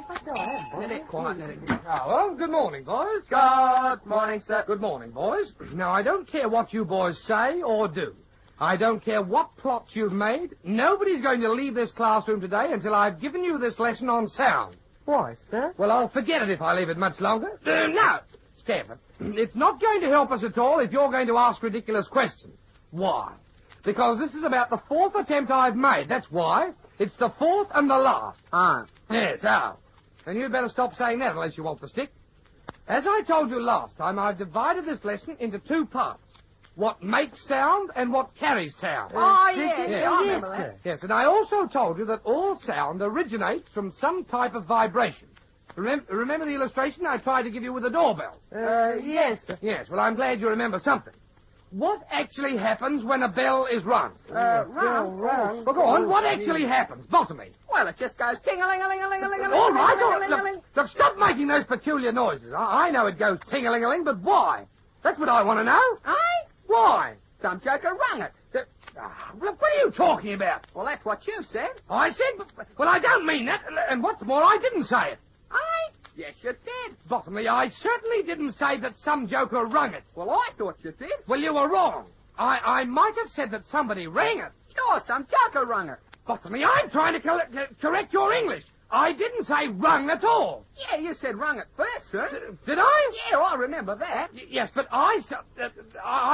Oh, well, good morning, boys. Good morning, sir. Good morning, boys. Now, I don't care what you boys say or do. I don't care what plots you've made. Nobody's going to leave this classroom today until I've given you this lesson on sound. Why, sir? Well, I'll forget it if I leave it much longer. No, Stephen, it's not going to help us at all if you're going to ask ridiculous questions. Why? Because this is about the fourth attempt I've made. That's why. It's the fourth and the last. Yes, And you'd better stop saying that unless you want the stick. As I told you last time, I've divided this lesson into two parts. What makes sound and what carries sound. Yes, sir. Yes, and I also told you that all sound originates from some type of vibration. Remember the illustration I tried to give you with the doorbell? Yes, sir. Yes, well, I'm glad you remember something. What actually happens when a bell is rung? Rung. Well, go on. What actually happens? Botany. Well, it just goes ting-a-ling-a-ling-a-ling-a-ling-a-ling. All right. Look, stop making those peculiar noises. I know it goes ting-a-ling-a-ling, but why? That's what I want to know. Aye? Why? Some joker rung it. Look, what are you talking about? Well, that's what you said. I said, well, I don't mean that. And what's more, I didn't say it. Aye? Yes, you did. Botany, I certainly didn't say that some joker rung it. Well, I thought you did. Well, you were wrong. I might have said that somebody rang it. Sure, some joker rung it. Botany, I'm trying to correct your English. I didn't say rung at all. Yeah, you said rung it first, sir. Did I? Yeah, I remember that. Yes, but I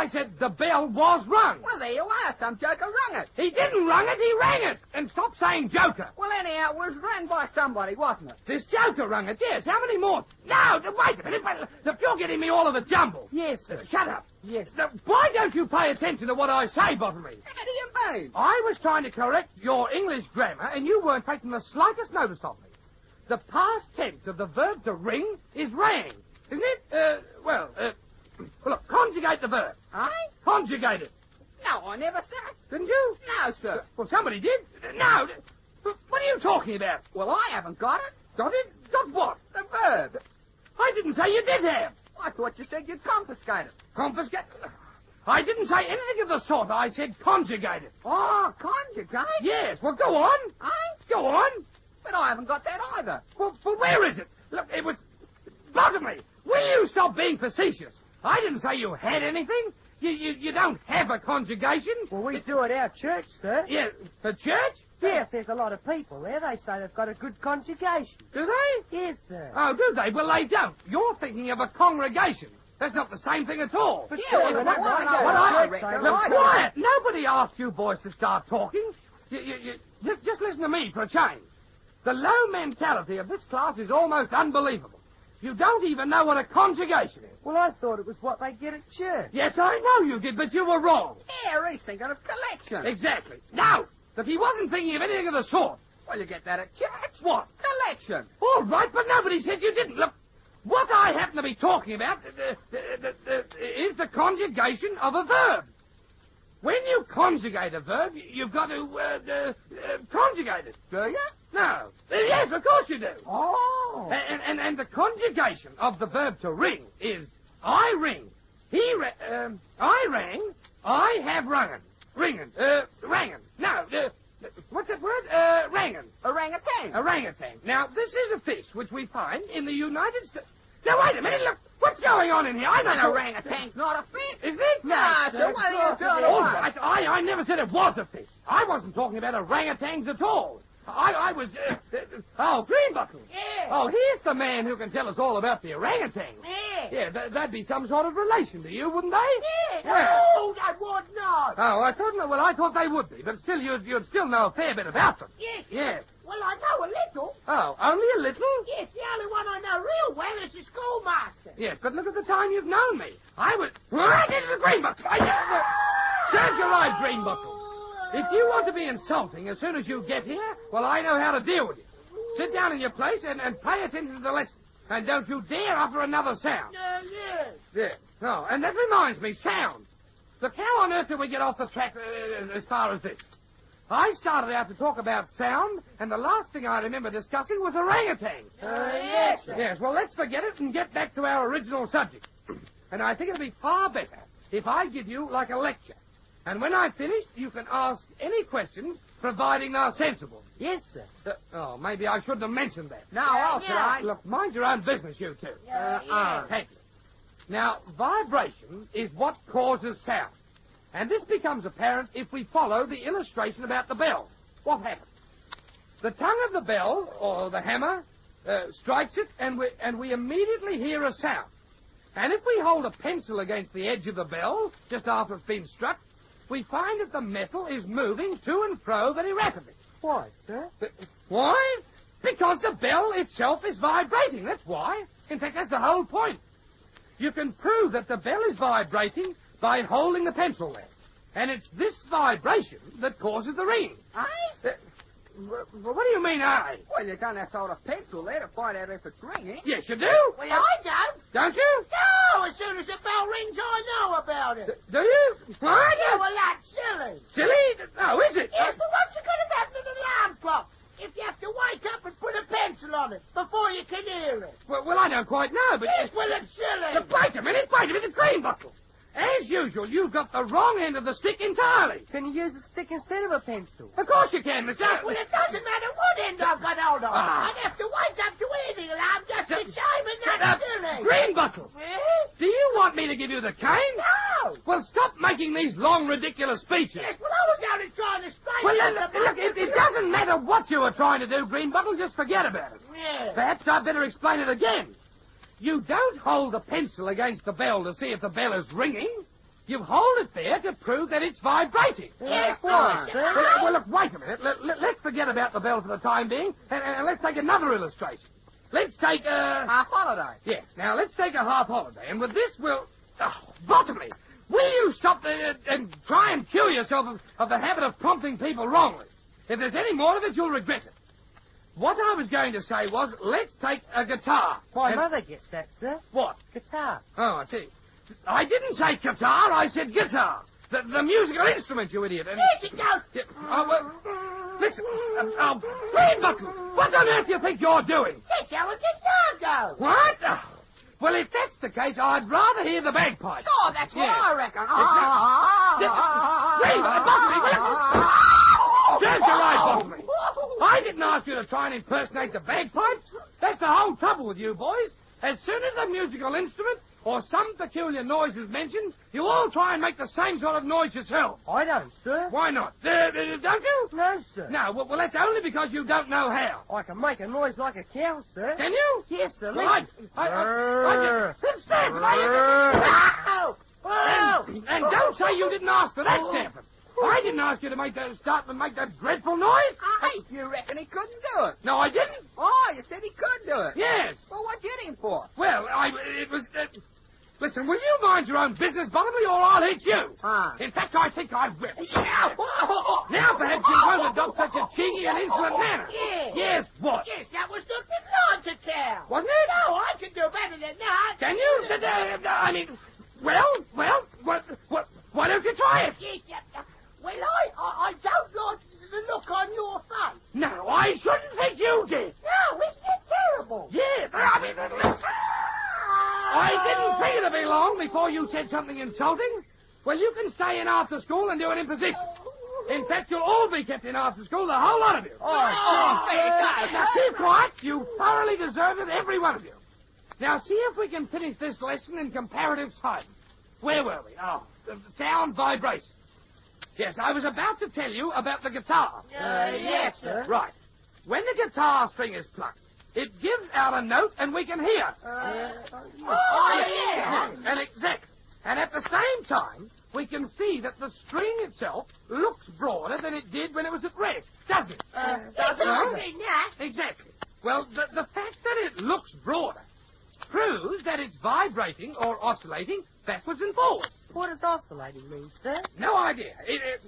said the bell was rung. Well, there you are. Some joker rung it. He didn't rung it, he rang it. And stop saying joker. Well, anyhow, it was rung by somebody, wasn't it? This joker rung it, yes. How many more? No, wait a minute. Look, you're getting me all of a jumble. Yes, sir. Shut up. Yes. Now, why don't you pay attention to what I say, Botany? How do you mean? I was trying to correct your English grammar, and you weren't taking the slightest notice of me. The past tense of the verb to ring is rang, isn't it? Look, conjugate the verb. Aye? Conjugate it. No, I never said it. Didn't you? No, sir. Well, somebody did. No. What are you talking about? Well, I haven't got it. Got it? Got what? The verb. I didn't say you did have. I thought you said you'd confiscate it. Confiscate? I didn't say anything of the sort. I said conjugate it. Oh, conjugate? Yes. Well, go on. Aye? Go on. But I haven't got that either. Well, where is it? Look, it was... Botany, will you stop being facetious? I didn't say you had anything. You don't have a conjugation. Well, we do at our church, sir. Yeah, the church? Yeah, if there's a lot of people there, they say they've got a good conjugation. Do they? Yes, sir. Oh, do they? Well, they don't. You're thinking of a congregation. That's not the same thing at all. But Yeah, sir, well, Look, quiet. Nobody asked you boys to start talking. Just listen to me for a change. The low mentality of this class is almost unbelievable. You don't even know what a conjugation is. Well, I thought it was what they get at church. Yes, I know you did, but you were wrong. Yeah, he's thinking of collection. Exactly. No, that he wasn't thinking of anything of the sort. Well, you get that at church. What? Collection. All right, but nobody said you didn't. Look, what I happen to be talking about is the conjugation of a verb. When you conjugate a verb, you've got to conjugate it. Do you? No. Yes, of course you do. Oh. And the conjugation of the verb to ring is I ring. I rang. I have rungen. Ringen. Rangen. No. What's that word? Rangen. Orangutan. Orangutan. Now, this is a fish which we find in the United States. Now, wait a minute. Look. What's going on in here? I don't An know. orangutan's not a fish. Is it? No, sir. What are you doing? All right. I never said it was a fish. I wasn't talking about orangutans at all. I was... Greenbuckle. Yeah. Oh, here's the man who can tell us all about the orangutans. Yeah. Yeah, that'd be some sort of relation to you, wouldn't they? Yeah. Well. Oh, that would not. Oh, I thought they would be, but still, you'd still know a fair bit about them. Yes. Yeah. Well, I know a little. Oh, only a little? Yes, the only one I know real well is the schoolmaster. Yes, but look at the time you've known me. I was... Right into the Greenbuckle. Serves you right, Greenbuckle. If you want to be insulting as soon as you get here, well, I know how to deal with you. Sit down in your place and pay attention to the lesson. And don't you dare utter another sound. Yes. Yeah. Oh, and that reminds me, sound. Look, how on earth did we get off the track as far as this? I started out to talk about sound, and the last thing I remember discussing was orangutans. Yes, sir. Yes, well, let's forget it and get back to our original subject. And I think it'll be far better if I give you, like, a lecture. And when I've finished, you can ask any questions, providing they're sensible. Yes, sir. Maybe I shouldn't have mentioned that. No, I'll try. Look, mind your own business, you two. Thank you. Now, vibration is what causes sound. And this becomes apparent if we follow the illustration about the bell. What happens? The tongue of the bell, or the hammer, strikes it, and we immediately hear a sound. And if we hold a pencil against the edge of the bell, just after it's been struck, we find that the metal is moving to and fro very rapidly. Why, sir? Why? Because the bell itself is vibrating, that's why. In fact, that's the whole point. You can prove that the bell is vibrating by holding the pencil there. And it's this vibration that causes the ring. Aye? What do you mean, I? Well, you don't have to hold a pencil there to find out if it's ringing. Yes, you do. Well, I don't. Don't you? No, as soon as the bell rings, I know about it. Do you? What? Yeah, well, that's silly. Silly? Oh, is it? Yes, but what's it going to happen to the alarm clock if you have to wake up and put a pencil on it before you can hear it? Well, I don't quite know, but... Yes, well, it's silly. Look, wait a minute, Greenbottle. As usual, you've got the wrong end of the stick entirely. Can you use a stick instead of a pencil? Of course you can, Mister. Well, it doesn't matter what end I've got hold of. I'd have to wake up to hear the alarm just the same, and that's silly. Greenbottle, Eh? do you want me to give you the cane? No. Well, stop making these long, ridiculous speeches. Yes, well, I was only trying to straighten Well, out look, it doesn't matter what you were trying to do, Greenbottle. Just forget about it. Yeah. Perhaps I'd better explain it again. You don't hold the pencil against the bell to see if the bell is ringing. You hold it there to prove that it's vibrating. Yes, why, sir? Well, look, wait a minute. Let's forget about the bell for the time being, and let's take another illustration. Let's take a... A holiday. Yes, now let's take a half holiday, and with this we'll... Bottomley, will you stop and try and cure yourself of the habit of prompting people wrongly? If there's any more of it, you'll regret it. What I was going to say was, let's take a guitar. My And- mother gets that, sir. What? Guitar. Oh, I see. I didn't say guitar, I said guitar. The musical instrument, you idiot. And... Yes, it goes. Yeah, listen, Greenbottle, what on earth do you think you're doing? That's how a guitar goes. What? Well, if that's the case, I'd rather hear the bagpipes. Sure, that's what Yes. I reckon. Serves you right, Bottomley. I didn't ask you to try and impersonate the bagpipes. That's the whole trouble with you boys. As soon as a musical instrument or some peculiar noise is mentioned, you all try and make the same sort of noise yourself. I don't, sir. Why not? Don't you? No, sir. No, well, that's only because you don't know how. I can make a noise like a cow, sir. Can you? Yes, sir. Well, Stanford, and don't say you didn't ask for that, Stanford. I didn't ask you to start to make that dreadful noise. Hey, you reckon he couldn't do it? No, I didn't. Oh, you said he could do it. Yes. Well, what'd you hit him for? Well, it was... listen, will you mind your own business, Bottomley, or I'll hit you? Huh. In fact, I think I will. Now perhaps you won't adopt such a cheeky and insolent manner. Yes. Yes, what? Yes, that was good like a cow. Wasn't it? No, I can do better than that. Can you? I mean, well, why don't you try it? Yes, well, I don't like the look on your face. No, I shouldn't think you did. No, isn't it terrible? Yeah, I mean, listen. I didn't think it'd be long before you said something insulting. Well, you can stay in after school and do an imposition. In fact, you'll all be kept in after school, the whole lot of you. Now, keep quiet. You thoroughly deserve it, every one of you. Now, see if we can finish this lesson in comparative silence. Where were we? Oh, the sound vibration. Yes, I was about to tell you about the guitar. Yes, sir. Right. When the guitar string is plucked, it gives out a note and we can hear. Yeah. And exactly. And at the same time, we can see that the string itself looks broader than it did when it was at rest, doesn't it? I've seen that. Exactly. Well, the fact that it looks broader proves that it's vibrating or oscillating backwards and forwards. What does oscillating mean, sir? No idea.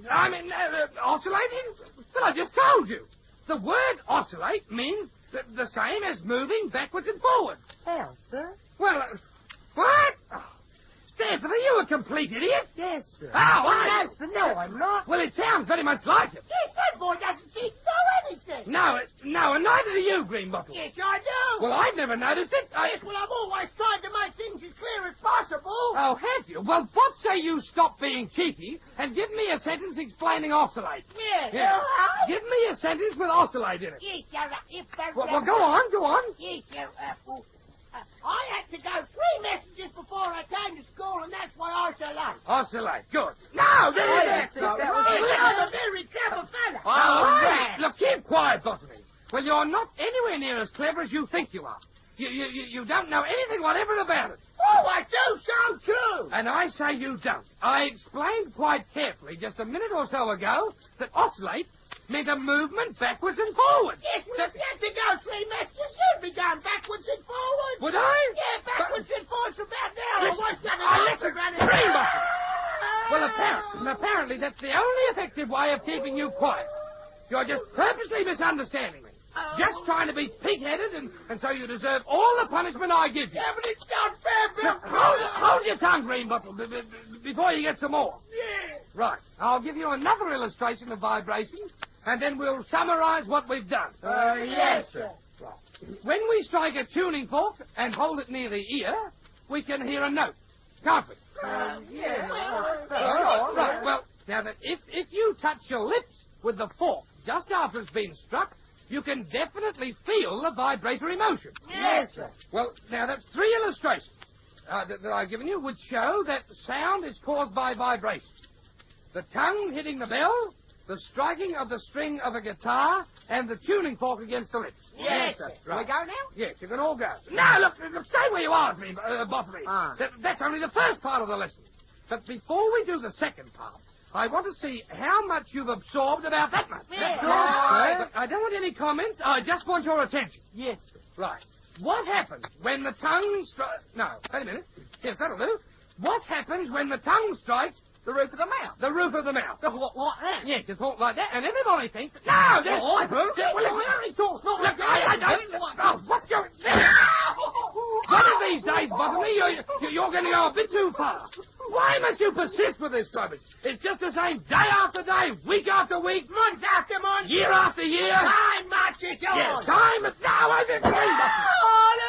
Oscillating? Well, I just told you. The word oscillate means the same as moving backwards and forwards. How, sir? Well, what? Oh, Stanford, are you a complete idiot? Yes, sir. Oh, No, sir, no, I'm not. Well, it sounds very much like it. Yes, that boy doesn't seem to know anything. No, and neither do you, Greenbottle. Yes, I do. Well, I've never noticed it. Yes, well, I've always tried to make things as clear as possible. Oh, have you? Well, what say you stop being cheeky and give me a sentence explaining oscillate? Yes. Yeah. All right. Give me a sentence with oscillate in it. Yes, sir. If Well, go on. Yes, sir. I had to go 3 messages before I came to school, and that's why I so late. Oscillate. Good. Now, that's it. it. That was Yes, it. I'm a very clever fella. All right. Look, keep quiet, Botany. Well, you're not anywhere near as clever as you think you are. You don't know anything whatever about it. Oh, I do so too. And I say you don't. I explained quite carefully just a minute or so ago that oscillate meant a movement backwards and forwards. Yes, well, if you had to go 3 messages, you'd be going backwards and forwards. Would I? Yeah, backwards and forwards for about now. Listen, Otherwise, I let you running. dream of it. Well, apparently that's the only effective way of keeping you quiet. You're just purposely misunderstanding me. Just trying to be pig-headed, and so you deserve all the punishment I give you. Yeah, but it's not fair, Bill. Hold your tongue, Greenbottle, before you get some more. Yeah. Right. I'll give you another illustration of vibration, and then we'll summarize what we've done. Yes, sir. Right. When we strike a tuning fork and hold it near the ear, we can hear a note, can't we? Yeah. Right. Well, now that if you touch your lips with the fork just after it's been struck, you can definitely feel the vibratory motion. Yes, sir. Well, now that's 3 illustrations that I've given you, which show that sound is caused by vibration. The tongue hitting the bell, the striking of the string of a guitar, and the tuning fork against the lips. Yes, sir. Right. We go now? Yes, you can all go. No, look, stay where you are, Botany. Ah. That's only the first part of the lesson. But before we do the second part, I want to see how much you've absorbed about that much. Yes. But I don't want any comments. I just want your attention. Yes. Right. What happens when the tongue strikes... No, wait a minute. Yes, that'll do. What happens when the tongue strikes The roof of the mouth. the roof of the mouth? Like that? Yes, you thought like that, and everybody thinks... No, that's... Oh, I heard. Well, listen, talks not look, I don't... Oh, what's going... One of these days, Botany, you're going to go a bit too far. Why must you persist with this rubbish? It's just the same day after day, week after week, Month after month. year after year. Time marches on. Yes, time is now over.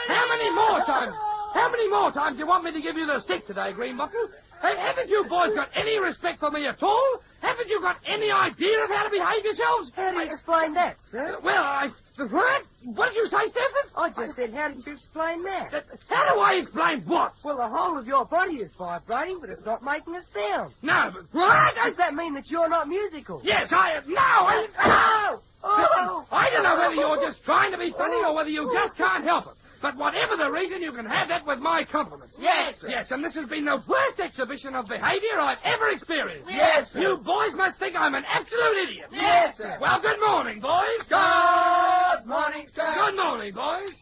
How many more times do you want me to give you the stick today, Greenbuckle? Hey, haven't you boys got any respect for me at all? Haven't you got any idea of how to behave yourselves? How do you explain that, sir? Well, what? What did you say, Stephen? I just said, how did you explain that? How do I explain what? Well, the whole of your body is vibrating, but it's not making a sound. No, but what? Does that mean that you're not musical? Yes, I am. No! Oh! I don't know whether you're just trying to be funny or whether you just can't help it. But whatever the reason, you can have that with my compliments. Yes, sir. Yes, and this has been the worst exhibition of behavior I've ever experienced. Yes, sir. You boys must think I'm an absolute idiot. Yes, sir. Well, good morning, boys. Good morning, sir. Good morning, boys.